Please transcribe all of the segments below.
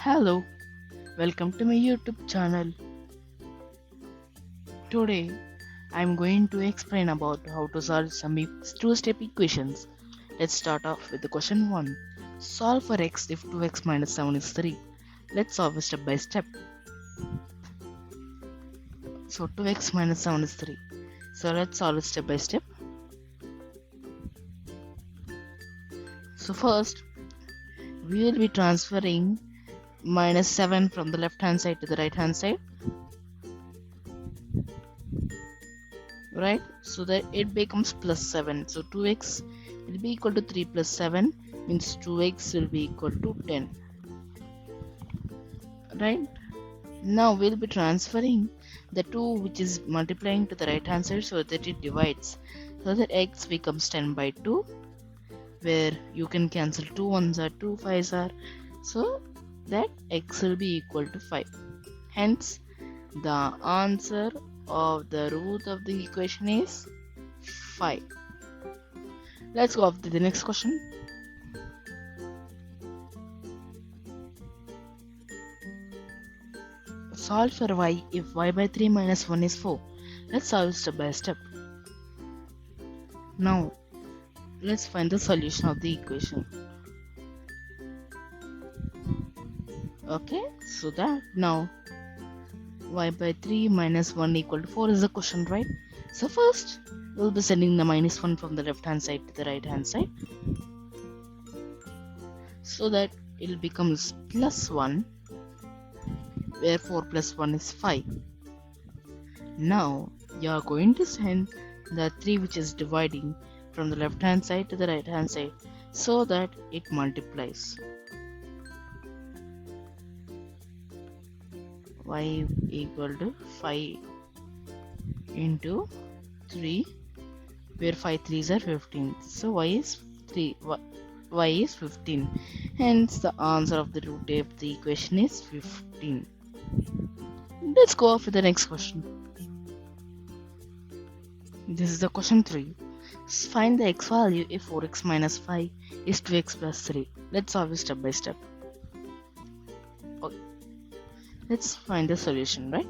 Hello, welcome to my YouTube channel. Today I am going to explain about how to solve some two-step equations. Let's start off with the question 1. Solve for x if 2x minus 7 is 3. Let's solve it step by step. So 2x minus 7 is 3. So let's solve it step by step. So first we will be transferring minus 7 from the left hand side to the right hand side. Right, so that it becomes plus 7. So 2x will be equal to 3 plus 7 means 2x will be equal to 10. Right, now we'll be transferring the 2 which is multiplying to the right hand side so that it divides, so that x becomes 10 by 2, where you can cancel 2 1s are 2 5s are, so that x will be equal to 5. Hence the answer of the root of the equation is 5. Let's go off to the next question. Solve for y if y by 3 minus 1 is 4. Let's solve step by step. Now let's find the solution of the equation. Okay, so that now y by 3 minus 1 equal to 4 is the question, right? So first we'll be sending the minus 1 from the left hand side to the right hand side, so that it becomes plus 1, where 4 plus 1 is 5. Now you are going to send the 3 which is dividing from the left hand side to the right hand side, so that it multiplies. Y equal to 5 into 3, where 5 3s are 15. So y is 15. Hence the answer of the root of the equation is 15. Let's go off with the next question. This is the question 3. Find the x value if 4x minus 5 is 2x plus 3. Let's solve it step by step. Okay. Let's find the solution, right?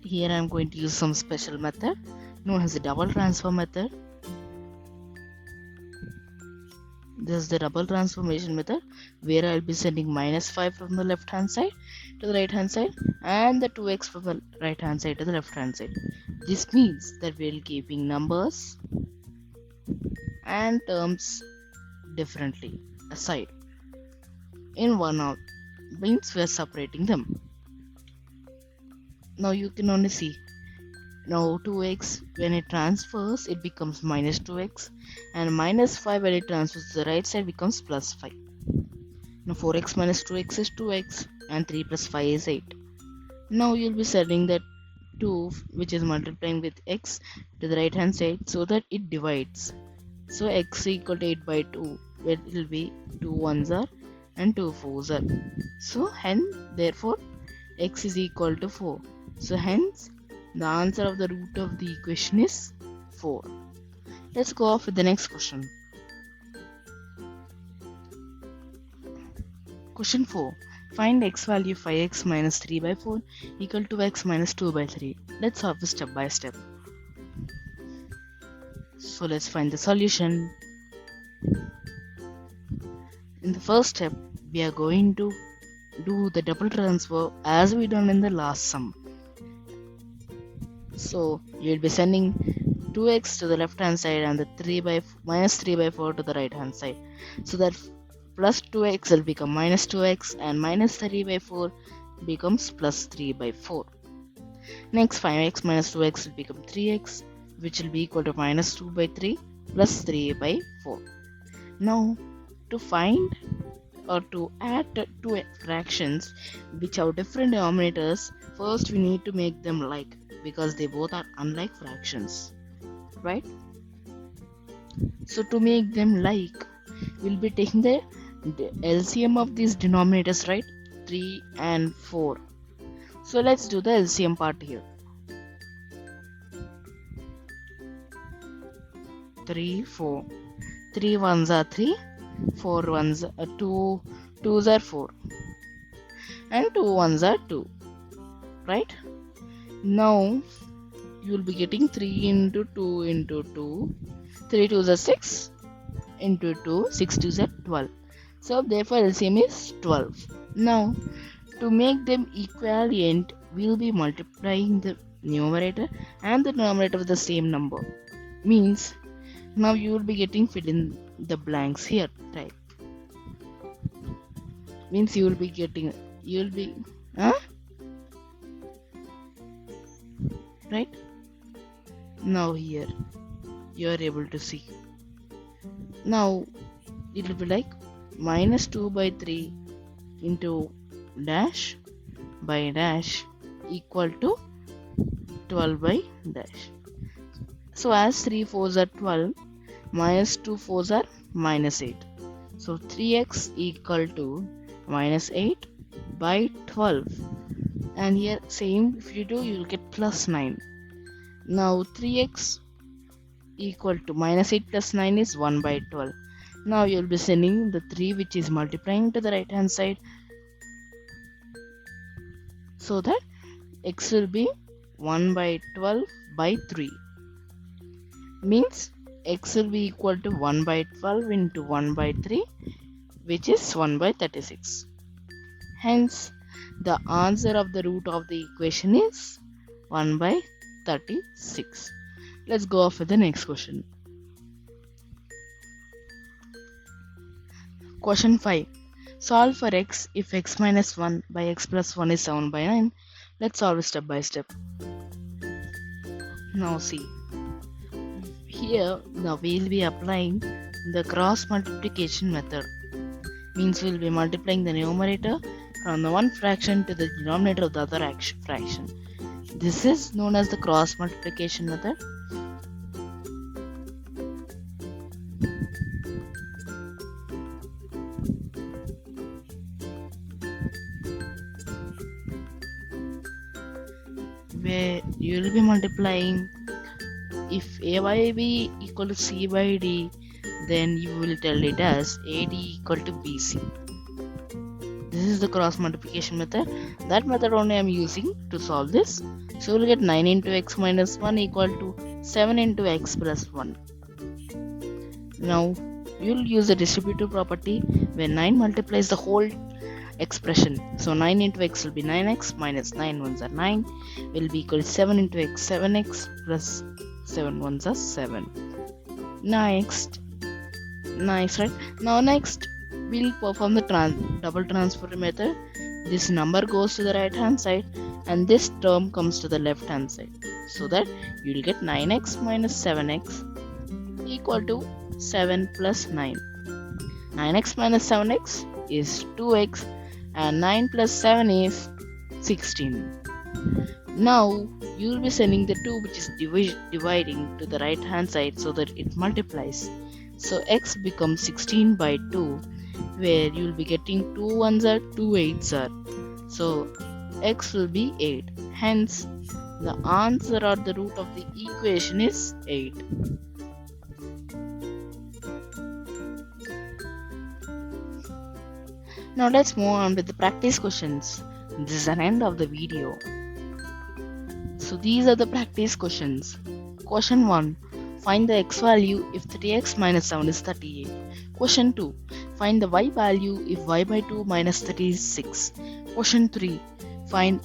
Here I am going to use some special method known as the double transform method. This is the double transformation method, where I will be sending minus 5 from the left hand side to the right hand side and the 2x from the right hand side to the left hand side. This means that we will be keeping numbers and terms differently aside. In one out means we are separating them. Now you can only see, now 2x when it transfers it becomes minus 2x, and minus 5 when it transfers to the right side becomes plus 5. Now 4x minus 2x is 2x and 3 plus 5 is 8. Now you'll be sending that 2 which is multiplying with x to the right hand side so that it divides. So x equal to 8 by 2, where it will be 2 1s are and 2 4s are. So hence therefore x is equal to 4. So hence the answer of the root of the equation is 4. Let's go off with the next question. Question 4. Find x value 5x minus 3 by 4 equal to x minus 2 by 3. Let's solve this step by step. So let's find the solution. In the first step, we are going to do the double transfer as we done in the last sum. So you will be sending 2x to the left hand side and the minus 3 by 4 to the right hand side, so that plus 2x will become minus 2x and minus 3 by 4 becomes plus 3 by 4. Next 5x minus 2x will become 3x, which will be equal to minus 2 by 3 plus 3 by 4. Now to find or to add two fractions which have different denominators, first we need to make them like, because they both are unlike fractions, right? So to make them like, we'll be taking the LCM of these denominators, right? 3 and 4. So let's do the LCM part here. 3 4, 3 1s are 3 4 ones are 2, 2s are 4, and 2 ones are 2, right? Now you will be getting 3 into 2 into 2, 3 2s are 6 into 2, 6 2s are 12. So therefore LCM is 12. Now to make them equivalent, we will be multiplying the numerator and the denominator with the same number. Means now you will be getting fill in the blanks here, right? Means you will be getting, right? Now here you are able to see. Now it will be like minus 2 by 3 into dash by dash equal to 12 by dash. So as 3 4s are 12, minus 2 4s are minus 8. So 3x equal to minus 8 by 12. And here same, if you do, you will get plus 9. Now 3x equal to minus 8 plus 9 is 1 by 12. Now you will be sending the 3 which is multiplying to the right hand side, so that x will be 1 by 12 by 3. Means x will be equal to 1 by 12 into 1 by 3, which is 1 by 36. Hence the answer of the root of the equation is 1 by 36. Let's go off with the next question. Question 5. Solve for x if x minus 1 by x plus 1 is 7 by 9. Let's solve step by step. Now see. Here now we will be applying the cross multiplication method. Means we will be multiplying the numerator from the one fraction to the denominator of the other fraction. This is known as the cross multiplication method. Where you will be multiplying, if a by b equal to c by d, then you will tell it as AD equal to BC. This is the cross multiplication method. That method only I am using to solve this. So we will get 9 into x minus 1 equal to 7 into x plus 1. Now you will use the distributive property where 9 multiplies the whole expression. So 9 into x will be 9x minus 9 ones are 9 will be equal to 7 into x, 7x plus 7 ones are 7. Next, nice, right? Now next we'll perform the double transform method. This number goes to the right hand side and this term comes to the left hand side, so that you will get 9x minus 7x equal to 7 plus 9. 9x minus 7x is 2x and 9 plus 7 is 16. Now you will be sending the 2 which is dividing to the right hand side so that it multiplies. So x becomes 16 by 2, where you will be getting 2 ones are 2 8s are. So x will be 8. Hence the answer or the root of the equation is 8. Now let's move on with the practice questions. This is an end of the video. So these are the practice questions. Question 1. Find the x value if 3x minus 7 is 38. Question 2. Find the y value if y by 2 minus 36. Question 3. Find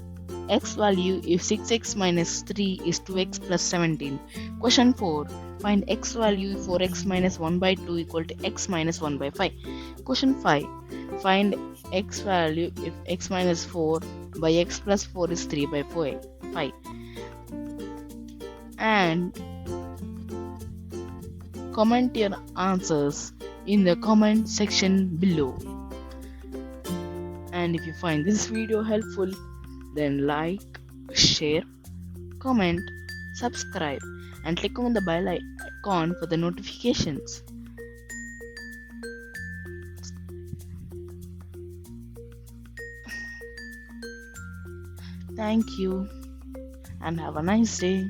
x value if 6x minus 3 is 2x plus 17. Question 4. Find x value if 4x minus 1 by 2 equal to x minus 1 by 5. Question 5. Find x value if x minus 4 by x plus 4 is 3 by 5. And comment your answers in the comment section below. And if you find this video helpful, then like, share, comment, subscribe and click on the bell icon for the notifications. Thank you and have a nice day.